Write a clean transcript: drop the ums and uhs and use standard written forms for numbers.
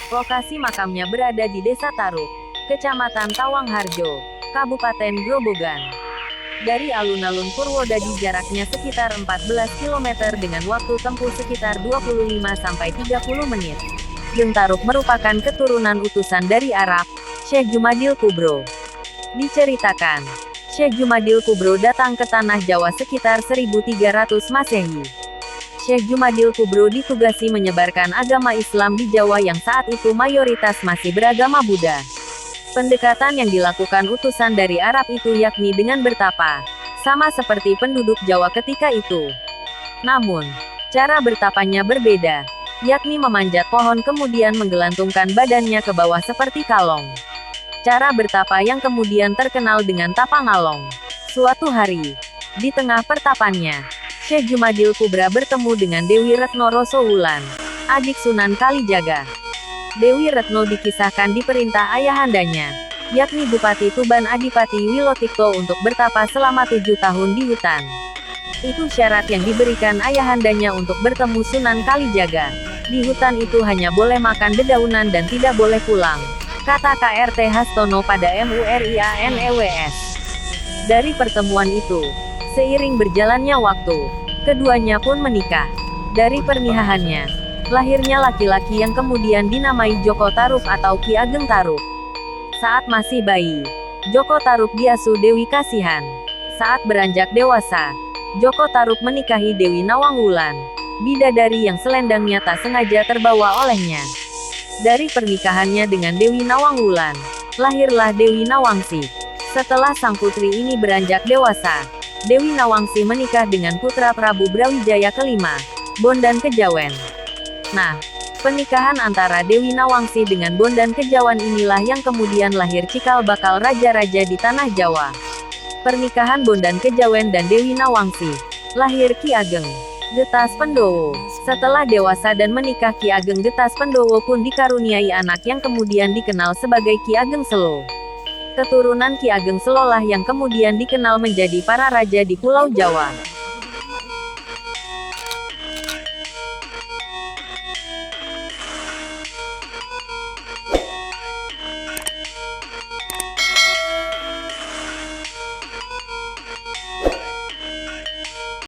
Lokasi makamnya berada di Desa Taruk, Kecamatan Tawangharjo, Kabupaten Grobogan. Dari alun-alun Purwodadi jaraknya sekitar 14 km dengan waktu tempuh sekitar 25-30 menit. Geng Taruk merupakan keturunan utusan dari Arab, Syekh Jumadil Kubro. Diceritakan, Syekh Jumadil Kubro datang ke tanah Jawa sekitar 1300 Masehi. Syekh Jumadil Kubro ditugasi menyebarkan agama Islam di Jawa yang saat itu mayoritas masih beragama Buddha. Pendekatan yang dilakukan utusan dari Arab itu yakni dengan bertapa, sama seperti penduduk Jawa ketika itu. Namun, cara bertapanya berbeda, yakni memanjat pohon kemudian menggelantungkan badannya ke bawah seperti kalong. Cara bertapa yang kemudian terkenal dengan tapa ngalong. Suatu hari, di tengah pertapannya, Syekh Jumadil Kubra bertemu dengan Dewi Retno Rosowulan, adik Sunan Kalijaga. Dewi Retno dikisahkan diperintah ayahandanya, yakni Bupati Tuban Adipati Wilotikto untuk bertapa selama 7 tahun di hutan. Itu syarat yang diberikan ayahandanya untuk bertemu Sunan Kalijaga. Di hutan itu hanya boleh makan dedaunan dan tidak boleh pulang, kata KRT Hastono pada MURIANEWS. Dari pertemuan itu, seiring berjalannya waktu, keduanya pun menikah. Dari pernikahannya, lahirnya laki-laki yang kemudian dinamai Joko Tarub atau Ki Ageng Tarub. Saat masih bayi, Joko Tarub diasuh Dewi Kasihan. Saat beranjak dewasa, Joko Tarub menikahi Dewi Nawangwulan, bidadari yang selendangnya tak sengaja terbawa olehnya. Dari pernikahannya dengan Dewi Nawangwulan, lahirlah Dewi Nawangsi. Setelah sang putri ini beranjak dewasa, Dewi Nawangsi menikah dengan putra Prabu Brawijaya kelima, Bondan Kejawen. Nah, pernikahan antara Dewi Nawangsi dengan Bondan Kejawen inilah yang kemudian lahir cikal bakal raja-raja di tanah Jawa. Pernikahan Bondan Kejawen dan Dewi Nawangsi, lahir Ki Ageng Getas Pendowo. Setelah dewasa dan menikah, Ki Ageng Getas Pendowo pun dikaruniai anak yang kemudian dikenal sebagai Ki Ageng Selo. Keturunan Ki Ageng Selo lah yang kemudian dikenal menjadi para raja di Pulau Jawa.